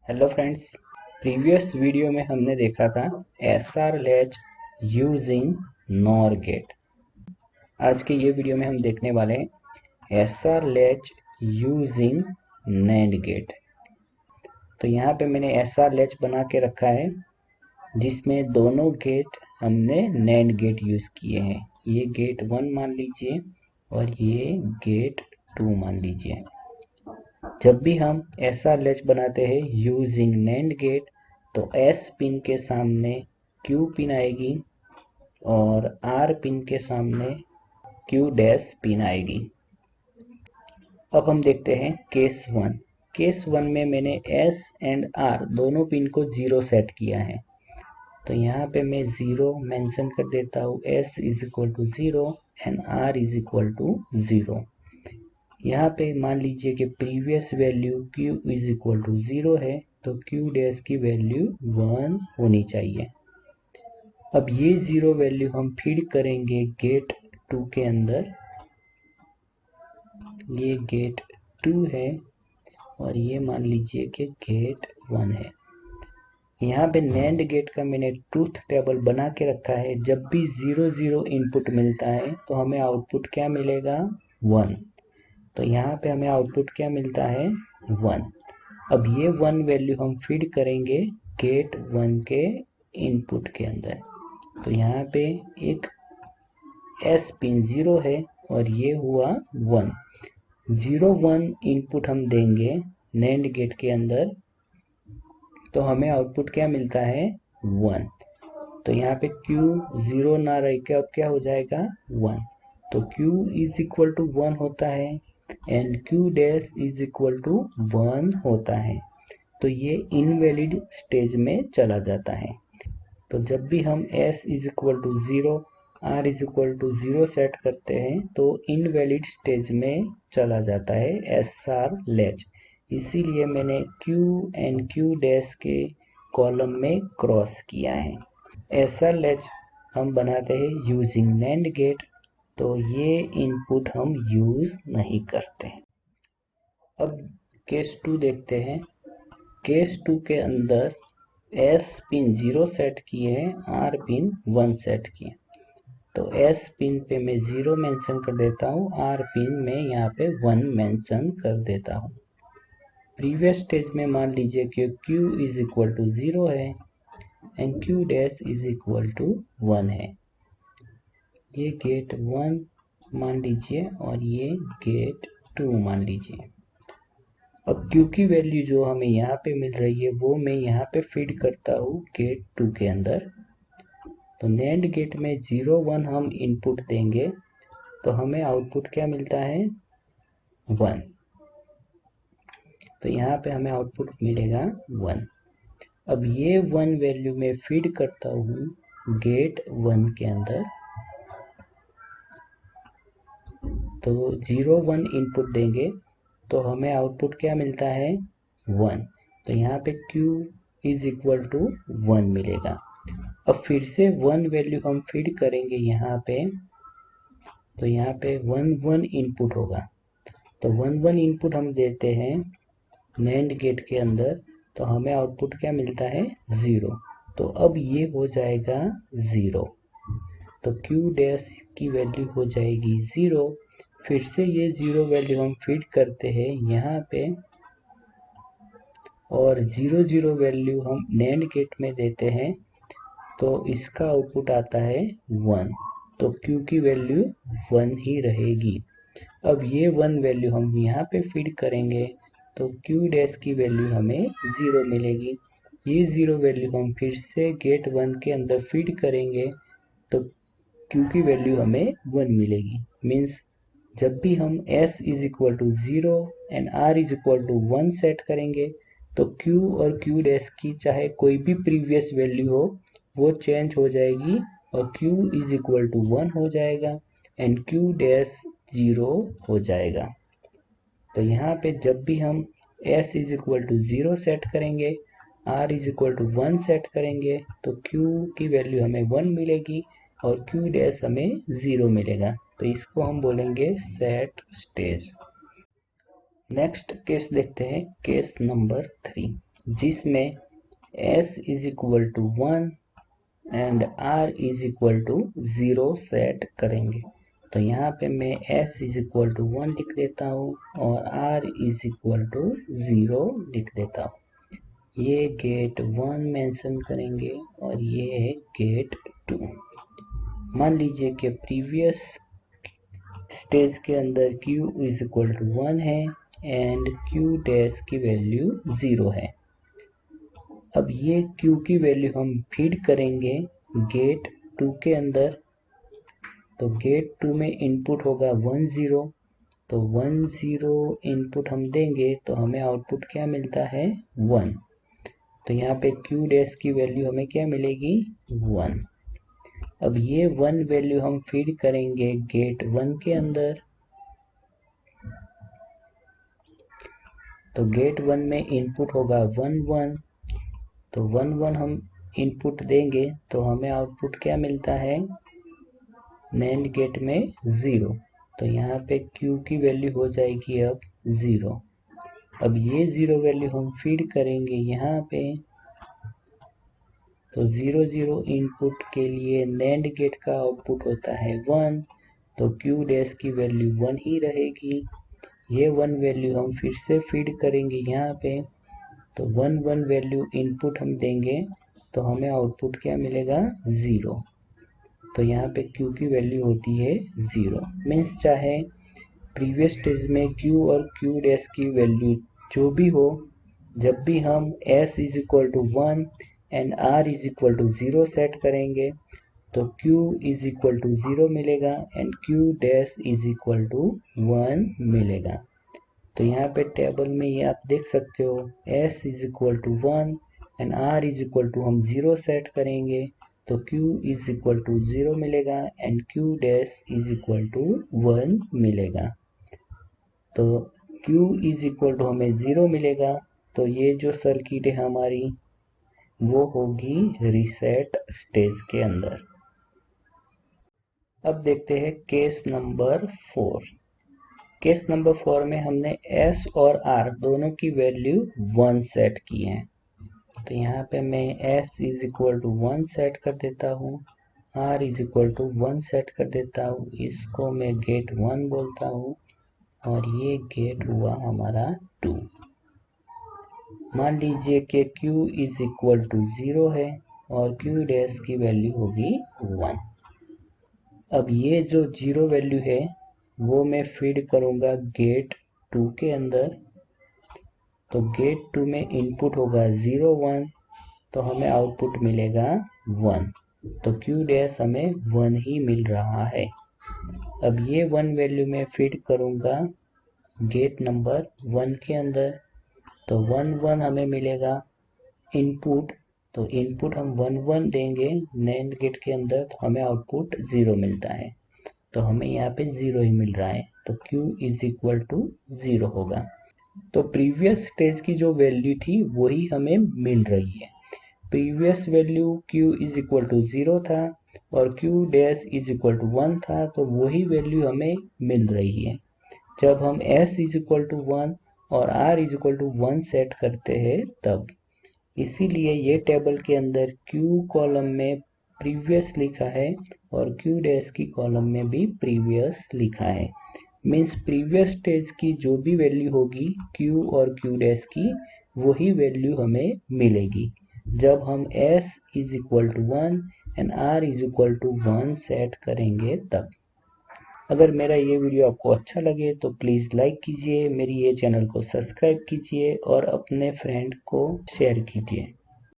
Hello friends, previous video में हमने देखा था SR latch using NOR gate. आज के ये वीडियो में हम देखने वाले हैं SR latch using NAND gate. तो यहाँ पे मैंने एसआर लैच बना के रखा है जिसमें दोनों गेट हमने नैंड गेट यूज किए हैं। ये गेट 1 मान लीजिए और ये गेट 2 मान लीजिए। जब भी हम एसआर लैच बनाते हैं यूजिंग नैंड गेट तो एस पिन के सामने क्यू पिन आएगी और आर पिन के सामने क्यू डैश पिन आएगी। अब हम देखते हैं केस 1। केस 1 में मैंने एस एंड आर दोनों पिन को 0 सेट किया है। तो यहाँ पे मैं 0 मेंशन कर देता हूँ, S is equal to 0 and R is equal to 0। यहाँ पे मान लीजिए कि previous value q is equal to 0 है तो q डैश की वैल्यू 1 होनी चाहिए। अब ये 0 वैल्यू हम फीड करेंगे गेट 2 के अंदर। ये गेट 2 है और ये मान लीजिए कि गेट 1 है। यहाँ पे नैंड गेट का मैंने ट्रूथ टेबल बना के रखा है। जब भी 0 0 इनपुट मिलता है तो हमें आउटपुट क्या मिलेगा, 1। तो यहाँ पे हमें आउटपुट क्या मिलता है, 1। अब ये 1 वैल्यू हम फीड करेंगे गेट 1 के इनपुट के अंदर। तो यहाँ पे एक एस पिन 0 है और ये हुआ 1। 0 1 इनपुट हम देंगे नैंड गेट के अंदर तो हमें आउटपुट क्या मिलता है, 1। तो यहाँ पे Q 0 ना रह के अब क्या हो जाएगा, 1। तो Q इज इक्वल टू 1 होता है and Q dash is equal to 1 होता है। तो ये इनवैलिड स्टेज में चला जाता है। तो जब भी हम S is equal to 0 R is equal to 0 set करते हैं तो इनवैलिड स्टेज में चला जाता है SR लैच। इसीलिए मैंने Q एंड Q डैश के कॉलम में क्रॉस किया है। SR लैच हम बनाते हैं यूजिंग नैंड गेट, तो ये इनपुट हम यूज नहीं करते। अब केस 2 देखते हैं। केस 2 के अंदर S पिन 0 सेट किए हैं, R पिन 1 सेट किए। तो S पिन पे मैं 0 मेंशन कर देता हूँ, R पिन में यहाँ पे 1 मेंशन कर देता हूँ। प्रीवियस स्टेज में मान लीजिए कि Q इज इक्वल टू 0 है and Q dash is equal to 1 है। ये गेट 1 मान लीजिए और ये गेट 2 मान लीजिए। अब Q की वैल्यू जो हमें यहाँ पे मिल रही है वो मैं यहाँ पे फीड करता हूँ गेट 2 के अंदर। तो नैंड गेट में 0 1 हम इनपुट देंगे तो हमें आउटपुट क्या मिलता है, 1। तो यहाँ पे हमें आउटपुट मिलेगा 1। अब ये 1 वैल्यू में फीड करता हूँ गेट 1 के अंदर। तो 0 1 इनपुट देंगे तो हमें आउटपुट क्या मिलता है, 1। तो यहाँ पे Q इज इक्वल टू 1 मिलेगा। अब फिर से 1 वैल्यू हम फीड करेंगे यहाँ पे। तो यहाँ पे 1 1 इनपुट होगा। तो 1 1 इनपुट हम देते हैं नैंड गेट के अंदर तो हमें आउटपुट क्या मिलता है, 0। तो अब ये हो जाएगा 0। तो Q डैश की वैल्यू हो जाएगी 0। फिर से ये 0 वैल्यू हम फीड करते हैं यहाँ पे और 0 0 वैल्यू हम नैंड गेट में देते हैं तो इसका आउटपुट आता है 1। तो Q की वैल्यू 1 ही रहेगी। अब ये 1 वैल्यू हम यहाँ पे फीड करेंगे तो Q डैश की वैल्यू हमें 0 मिलेगी। ये 0 वैल्यू हम फिर से गेट 1 के अंदर फीड करेंगे तो Q की वैल्यू हमें 1 मिलेगी। मीन्स जब भी हम S is equal to 0 and R is equal to 1 set करेंगे तो Q और Q डैश की चाहे कोई भी प्रीवियस वैल्यू हो वो चेंज हो जाएगी और Q इज इक्वल टू 1 हो जाएगा एंड Q डैश 0 हो जाएगा। तो यहाँ पे जब भी हम S is equal to 0 set करेंगे, R is equal to 1 set करेंगे तो Q की वैल्यू हमें 1 मिलेगी और Q डैश हमें 0 मिलेगा। तो इसको हम बोलेंगे सेट स्टेज। नेक्स्ट केस देखते हैं, केस नंबर 3। जिसमें s is equal to 1 and r is equal to 0 set करेंगे। तो यहाँ पे मैं s इज इक्वल टू 1 लिख देता हूँ और r इज इक्वल टू 0 लिख देता हूँ। ये गेट 1 मेंशन करेंगे और ये है गेट 2। मान लीजिए कि प्रीवियस स्टेज के अंदर q इज इक्वल टू 1 है एंड q डैश की वैल्यू 0 है। अब ये q की वैल्यू हम फीड करेंगे गेट 2 के अंदर। तो गेट 2 में इनपुट होगा 1 0, तो 1 0 इनपुट हम देंगे तो हमें आउटपुट क्या मिलता है 1। तो यहाँ पे q डैश की वैल्यू हमें क्या मिलेगी 1। अब ये 1 वैल्यू हम फीड करेंगे गेट 1 के अंदर। तो गेट 1 में इनपुट होगा 1 1, तो 1 1 हम इनपुट देंगे तो हमें आउटपुट क्या मिलता है नैंड गेट में 0। तो यहाँ पे q की वैल्यू हो जाएगी अब 0। अब ये 0 वैल्यू हम फीड करेंगे यहाँ पे। तो 0 0 इनपुट के लिए नैंड गेट का आउटपुट होता है 1, तो q डैश की वैल्यू 1 ही रहेगी। ये 1 वैल्यू हम फिर से फीड करेंगे यहाँ पे। तो 1 1 वैल्यू इनपुट हम देंगे तो हमें आउटपुट क्या मिलेगा 0। तो यहाँ पे q की वैल्यू होती है 0। मीन्स चाहे प्रीवियस स्टेज में q और q डैश की वैल्यू जो भी हो, जब भी हम s is equal to 1 and r is equal to 0 set करेंगे तो q इज इक्वल टू 0 मिलेगा and q dash is equal to 1 मिलेगा। तो यहाँ पे टेबल में ये आप देख सकते हो s is equal to 1 and r is equal to हम 0 सेट करेंगे तो q इज इक्वल टू 0 मिलेगा and q dash is equal to 1 मिलेगा। तो q इज इक्वल टू हमें 0 मिलेगा। तो ये जो सर्किट है हमारी वो होगी रीसेट स्टेज के अंदर। अब देखते हैं केस नंबर 4। केस नंबर 4 में हमने s और r दोनों की वैल्यू 1 सेट की है। तो यहाँ पे मैं s is equal to 1 set कर देता हूँ, r is equal to 1 set कर देता हूँ। इसको मैं गेट 1 बोलता हूँ और ये गेट हुआ हमारा 2। मान लीजिए कि q इज इक्वल टू 0 है और q डैश की वैल्यू होगी 1। अब ये जो 0 वैल्यू है वो मैं फीड करूंगा गेट 2 के अंदर। तो गेट 2 में इनपुट होगा 0 1, तो हमें आउटपुट मिलेगा 1। तो q डैश हमें 1 ही मिल रहा है। अब ये 1 वैल्यू मैं फीड करूंगा गेट नंबर 1 के अंदर। तो 1 1 हमें मिलेगा इनपुट। तो इनपुट हम 1 1 देंगे नैंड गेट के अंदर तो हमें आउटपुट 0 मिलता है। तो हमें यहाँ पे 0 ही मिल रहा है तो q इज इक्वल टू 0 होगा। तो प्रीवियस स्टेज की जो वैल्यू थी वही हमें मिल रही है। Previous value q is equal to 0 था और q dash is equal to 1 था, तो वही वैल्यू हमें मिल रही है। जब हम s इज इक्वल टू 1 और r is equal to 1 set करते हैं तब। इसीलिए ये टेबल के अंदर q कॉलम में प्रीवियस लिखा है और q डैश की कॉलम में भी प्रीवियस लिखा है। मीन्स प्रीवियस स्टेज की जो भी वैल्यू होगी q और q डैश की वही वैल्यू हमें मिलेगी जब हम s is equal to 1 and r is equal to 1 set करेंगे तब। अगर मेरा ये वीडियो आपको अच्छा लगे तो प्लीज़ लाइक कीजिए, मेरी ये चैनल को सब्सक्राइब कीजिए और अपने फ्रेंड को शेयर कीजिए।